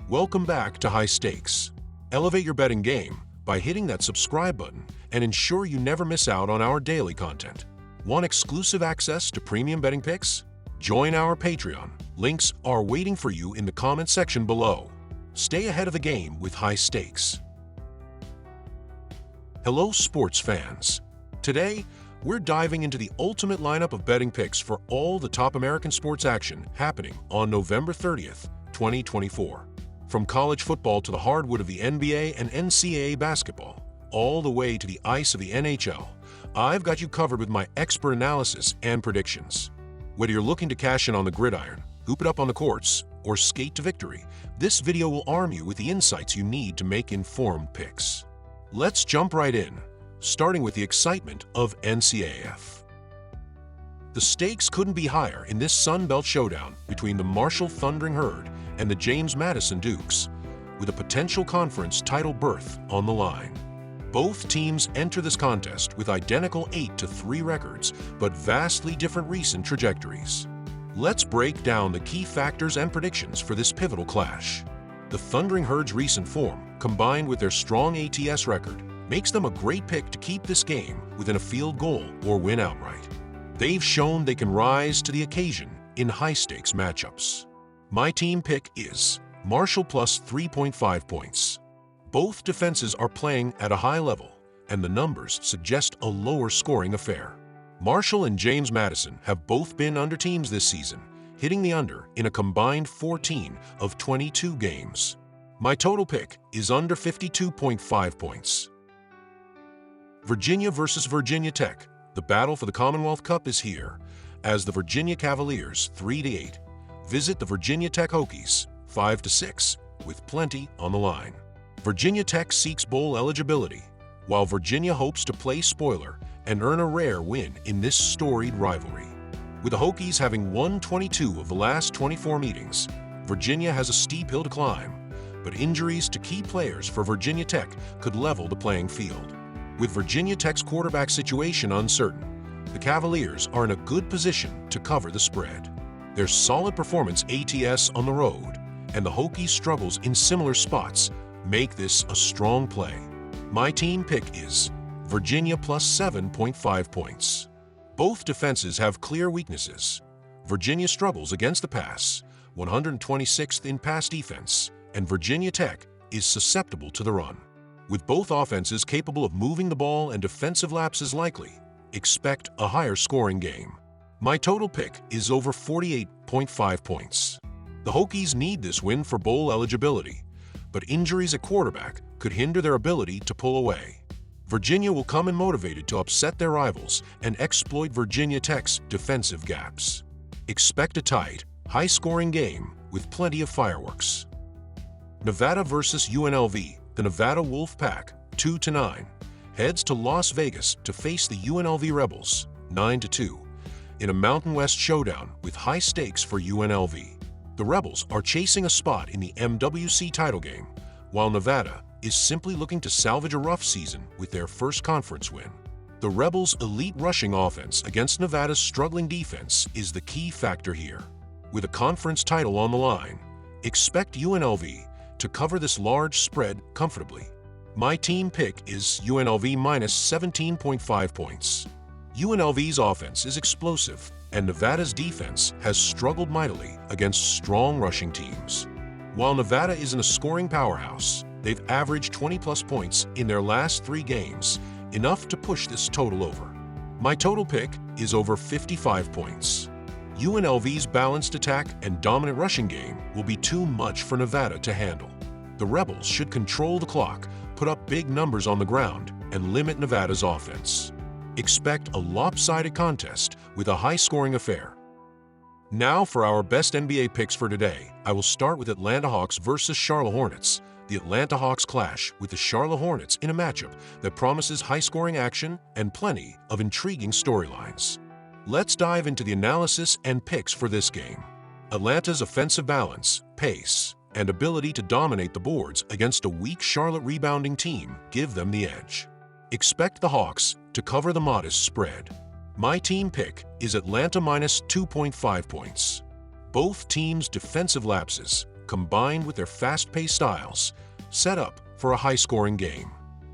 Welcome back to High Stakes. Elevate your betting game by hitting that subscribe button and ensure you never miss out on our daily content. Want exclusive access to premium betting picks? Join our Patreon. Links are waiting for you in the comment section below. Stay ahead of the game with High Stakes. Hello, sports fans. Today, we're diving into the ultimate lineup of betting picks for all the top American sports action happening on November 30th, 2024. From college football to the hardwood of the NBA and NCAA basketball, all the way to the ice of the NHL, I've got you covered with my expert analysis and predictions. Whether you're looking to cash in on the gridiron, hoop it up on the courts, or skate to victory, this video will arm you with the insights you need to make informed picks. Let's jump right in, starting with the excitement of NCAAF. The stakes couldn't be higher in this Sun Belt showdown between the Marshall Thundering Herd and the James Madison Dukes, with a potential conference title berth on the line. Both teams enter this contest with identical 8-3 records, but vastly different recent trajectories. Let's break down the key factors and predictions for this pivotal clash. The Thundering Herd's recent form, combined with their strong ATS record, makes them a great pick to keep this game within a field goal or win outright. They've shown they can rise to the occasion in high-stakes matchups. My team pick is Marshall plus 3.5 points. Both defenses are playing at a high level, and the numbers suggest a lower-scoring affair. Marshall and James Madison have both been under teams this season, hitting the under in a combined 14 of 22 games. My total pick is under 52.5 points. Virginia versus Virginia Tech. The battle for the Commonwealth Cup is here, as the Virginia Cavaliers 3-8 visit the Virginia Tech Hokies 5-6, with plenty on the line. Virginia Tech seeks bowl eligibility, while Virginia hopes to play spoiler and earn a rare win in this storied rivalry. With the Hokies having won 22 of the last 24 meetings, Virginia has a steep hill to climb, but injuries to key players for Virginia Tech could level the playing field. With Virginia Tech's quarterback situation uncertain, the Cavaliers are in a good position to cover the spread. Their solid performance ATS on the road and the Hokies' struggles in similar spots make this a strong play. My team pick is Virginia plus 7.5 points. Both defenses have clear weaknesses. Virginia struggles against the pass, 126th in pass defense, and Virginia Tech is susceptible to the run. With both offenses capable of moving the ball and defensive lapses likely, expect a higher scoring game. My total pick is over 48.5 points. The Hokies need this win for bowl eligibility, but injuries at quarterback could hinder their ability to pull away. Virginia will come in motivated to upset their rivals and exploit Virginia Tech's defensive gaps. Expect a tight, high-scoring game with plenty of fireworks. Nevada versus UNLV. The Nevada Wolfpack, 2-9, heads to Las Vegas to face the UNLV Rebels, 9-2, in a Mountain West showdown with high stakes for UNLV. The Rebels are chasing a spot in the MWC title game, while Nevada is simply looking to salvage a rough season with their first conference win. The Rebels' elite rushing offense against Nevada's struggling defense is the key factor here. With a conference title on the line, expect UNLV to cover this large spread comfortably. My team pick is UNLV minus 17.5 points. UNLV's offense is explosive, and Nevada's defense has struggled mightily against strong rushing teams. While Nevada isn't a scoring powerhouse, they've averaged 20-plus points in their last 3 games, enough to push this total over. My total pick is over 55 points. UNLV's balanced attack and dominant rushing game will be too much for Nevada to handle. The Rebels should control the clock, put up big numbers on the ground, and limit Nevada's offense. Expect a lopsided contest with a high-scoring affair. Now for our best NBA picks for today, I will start with Atlanta Hawks versus Charlotte Hornets. The Atlanta Hawks clash with the Charlotte Hornets in a matchup that promises high-scoring action and plenty of intriguing storylines. Let's dive into the analysis and picks for this game. Atlanta's offensive balance, pace, and ability to dominate the boards against a weak Charlotte rebounding team give them the edge. Expect the Hawks to cover the modest spread. My team pick is Atlanta minus 2.5 points. Both teams' defensive lapses combined with their fast-paced styles, set up for a high-scoring game.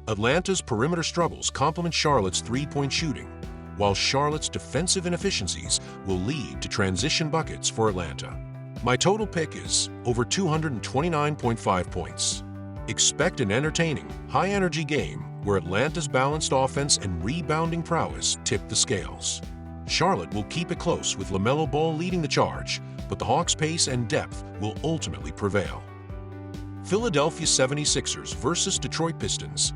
Atlanta's perimeter struggles complement Charlotte's three-point shooting, while Charlotte's defensive inefficiencies will lead to transition buckets for Atlanta. My total pick is over 229.5 points. Expect an entertaining, high-energy game where Atlanta's balanced offense and rebounding prowess tip the scales. Charlotte will keep it close with LaMelo Ball leading the charge, but the Hawks' pace and depth will ultimately prevail. Philadelphia 76ers versus Detroit Pistons.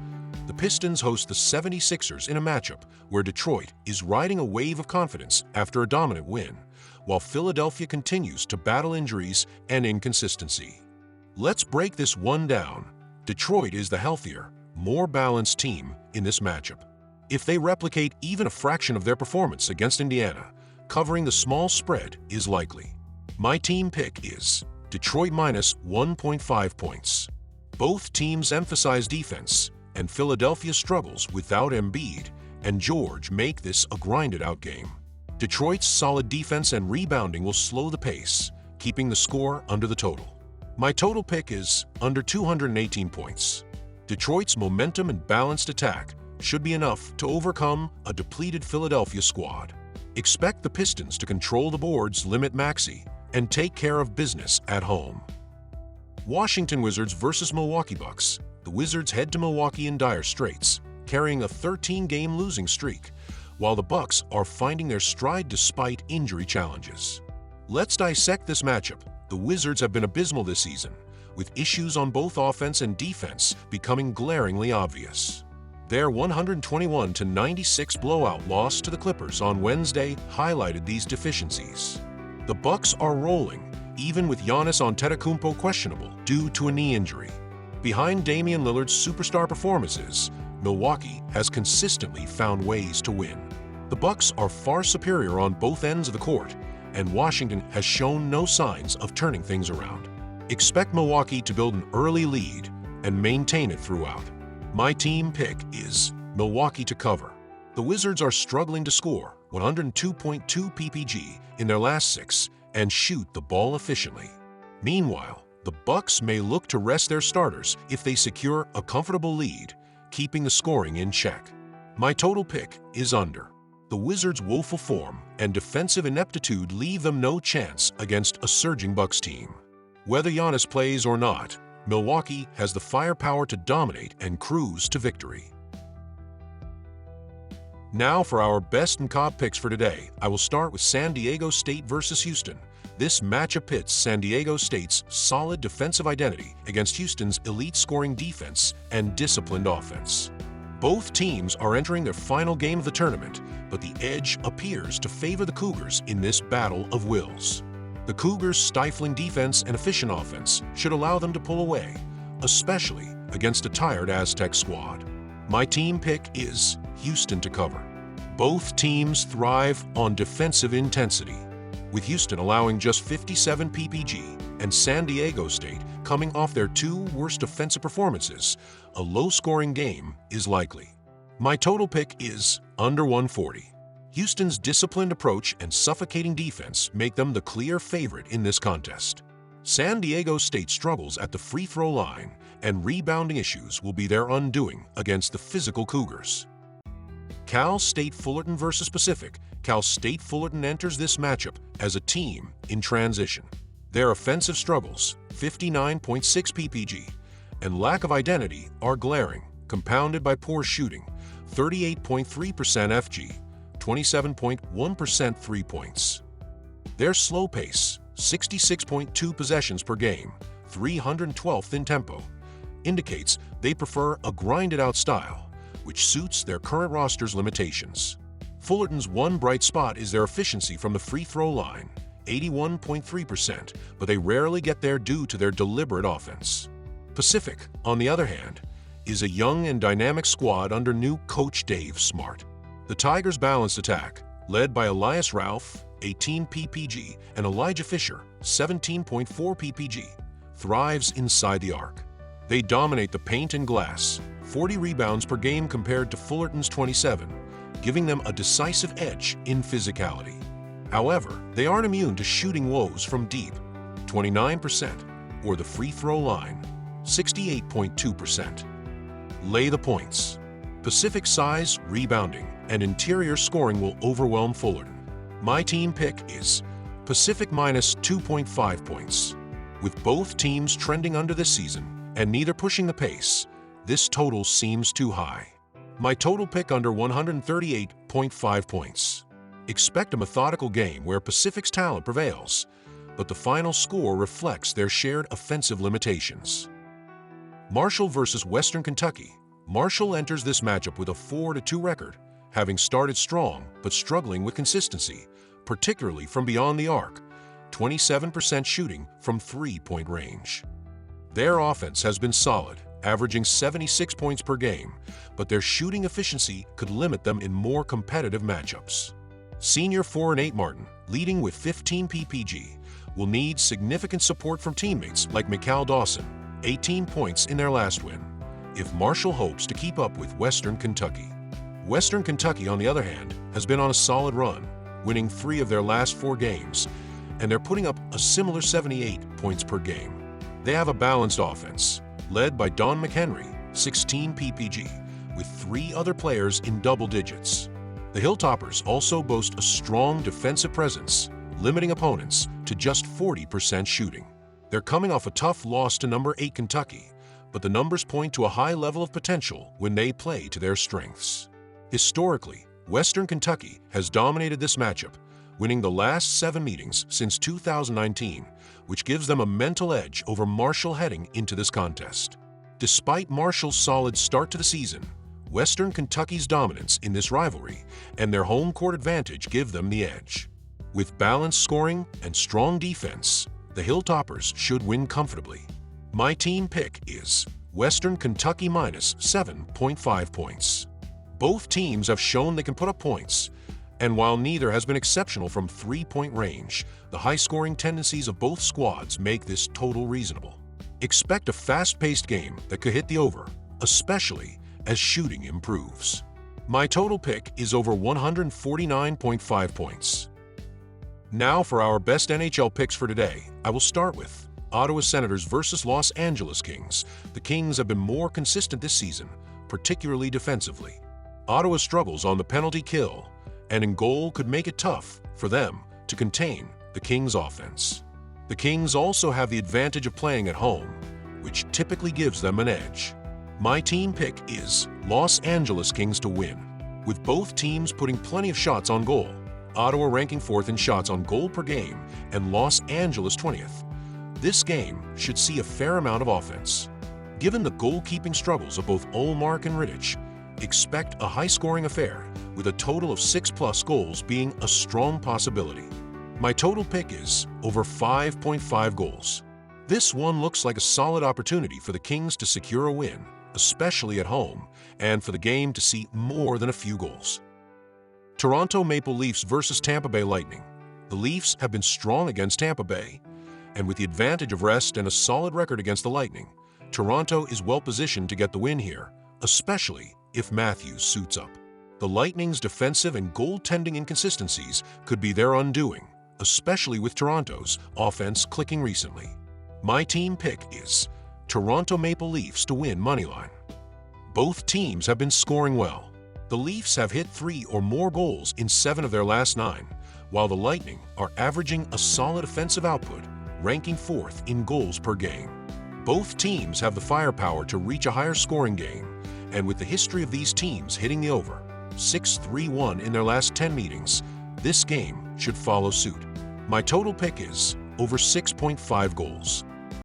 The Pistons host the 76ers in a matchup where Detroit is riding a wave of confidence after a dominant win, while Philadelphia continues to battle injuries and inconsistency. Let's break this one down. Detroit is the healthier, more balanced team in this matchup. If they replicate even a fraction of their performance against Indiana, covering the small spread is likely. My team pick is Detroit minus 1.5 points. Both teams emphasize defense, and Philadelphia struggles without Embiid and George make this a grinded-out game. Detroit's solid defense and rebounding will slow the pace, keeping the score under the total. My total pick is under 218 points. Detroit's momentum and balanced attack should be enough to overcome a depleted Philadelphia squad. Expect the Pistons to control the boards, limit Maxey, and take care of business at home. Washington Wizards versus Milwaukee Bucks. The Wizards head to Milwaukee in dire straits, carrying a 13-game losing streak, while the Bucks are finding their stride despite injury challenges. Let's dissect this matchup. The Wizards have been abysmal this season, with issues on both offense and defense becoming glaringly obvious. Their 121-96 blowout loss to the Clippers on Wednesday highlighted these deficiencies. The Bucks are rolling, even with Giannis Antetokounmpo questionable due to a knee injury. Behind Damian Lillard's superstar performances, Milwaukee has consistently found ways to win. The Bucks are far superior on both ends of the court, and Washington has shown no signs of turning things around. Expect Milwaukee to build an early lead and maintain it throughout. My team pick is Milwaukee to cover. The Wizards are struggling to score 102.2 ppg in their last 6 and shoot the ball efficiently. Meanwhile, the Bucks may look to rest their starters if they secure a comfortable lead, keeping the scoring in check. My total pick is under. The Wizards' woeful form and defensive ineptitude leave them no chance against a surging Bucks team. Whether Giannis plays or not, Milwaukee has the firepower to dominate and cruise to victory. Now for our best NCAAB picks for today. I will start with San Diego State versus Houston. This matchup pits San Diego State's solid defensive identity against Houston's elite scoring defense and disciplined offense. Both teams are entering their final game of the tournament, but the edge appears to favor the Cougars in this battle of wills. The Cougars' stifling defense and efficient offense should allow them to pull away, especially against a tired Aztec squad. My team pick is Houston to cover. Both teams thrive on defensive intensity, with Houston allowing just 57 ppg and San Diego State coming off their 2 worst defensive performances. A low-scoring game is likely. My total pick is under 140. Houston's disciplined approach and suffocating defense make them the clear favorite in this contest. San Diego State struggles at the free throw line, and rebounding issues will be their undoing against the physical Cougars. Cal State Fullerton versus Pacific. Cal State Fullerton enters this matchup as a team in transition. Their offensive struggles, 59.6 ppg, and lack of identity are glaring, compounded by poor shooting, 38.3% FG, 27.1% 3 points. Their slow pace, 66.2 possessions per game, 312th in tempo, indicates they prefer a grinded-out style, which suits their current roster's limitations. Fullerton's one bright spot is their efficiency from the free throw line, 81.3%, but they rarely get there due to their deliberate offense. Pacific, on the other hand, is a young and dynamic squad under new coach Dave Smart. The Tigers' balanced attack, led by Elias Ralph, 18 ppg, and Elijah Fisher, 17.4 ppg, thrives inside the arc. They dominate the paint and glass, 40 rebounds per game compared to Fullerton's 27, giving them a decisive edge in physicality. However, they aren't immune to shooting woes from deep, 29%, or the free throw line, 68.2%. Lay the points. Pacific size, rebounding, and interior scoring will overwhelm Fullerton. My team pick is Pacific minus 2.5 points. With both teams trending under this season and neither pushing the pace, this total seems too high. My total pick under 138.5 points. Expect a methodical game where Pacific's talent prevails, but the final score reflects their shared offensive limitations. Marshall versus Western Kentucky. Marshall enters this matchup with a 4-2 record, having started strong but struggling with consistency, particularly from beyond the arc, 27% shooting from three-point range. Their offense has been solid, averaging 76 points per game, but their shooting efficiency could limit them in more competitive matchups. Senior 4-8 Martin, leading with 15 PPG, will need significant support from teammates like Mikal Dawson, 18 points in their last win, if Marshall hopes to keep up with Western Kentucky. Western Kentucky, on the other hand, has been on a solid run, winning 3 of their last 4 games, and they're putting up a similar 78 points per game. They have a balanced offense, led by Don McHenry, 16 PPG, with 3 other players in double digits. The Hilltoppers also boast a strong defensive presence, limiting opponents to just 40% shooting. They're coming off a tough loss to number 8 Kentucky, but the numbers point to a high level of potential when they play to their strengths. Historically, Western Kentucky has dominated this matchup, winning the last 7 meetings since 2019, which gives them a mental edge over Marshall heading into this contest. Despite Marshall's solid start to the season, Western Kentucky's dominance in this rivalry and their home court advantage give them the edge. With balanced scoring and strong defense, the Hilltoppers should win comfortably. My team pick is Western Kentucky minus 7.5 points. Both teams have shown they can put up points, and while neither has been exceptional from three-point range, the high-scoring tendencies of both squads make this total reasonable. Expect a fast-paced game that could hit the over, especially as shooting improves. My total pick is over 149.5 points. Now for our best NHL picks for today, I will start with Ottawa Senators versus Los Angeles Kings. The Kings have been more consistent this season, particularly defensively. Ottawa struggles on the penalty kill, and in goal could make it tough for them to contain the Kings' offense. The Kings also have the advantage of playing at home, which typically gives them an edge. My team pick is Los Angeles Kings to win, with both teams putting plenty of shots on goal. Ottawa ranking 4th in shots on goal per game and Los Angeles 20th. This game should see a fair amount of offense. Given the goalkeeping struggles of both Ullmark and Rittich, expect a high-scoring affair, with a total of 6+ goals being a strong possibility. My total pick is over 5.5 goals. This one looks like a solid opportunity for the Kings to secure a win, especially at home, and for the game to see more than a few goals. Toronto Maple Leafs versus Tampa Bay Lightning. The Leafs have been strong against Tampa Bay, and with the advantage of rest and a solid record against the Lightning, Toronto is well positioned to get the win here, especially if Matthews suits up. The Lightning's defensive and goaltending inconsistencies could be their undoing, especially with Toronto's offense clicking recently. My team pick is Toronto Maple Leafs to win moneyline. Both teams have been scoring well. The Leafs have hit 3 or more goals in 7 of their last 9, while the Lightning are averaging a solid offensive output, ranking 4th in goals per game. Both teams have the firepower to reach a higher scoring game, and with the history of these teams hitting the over, 6-3-1 in their last 10 meetings, this game should follow suit. My total pick is over 6.5 goals.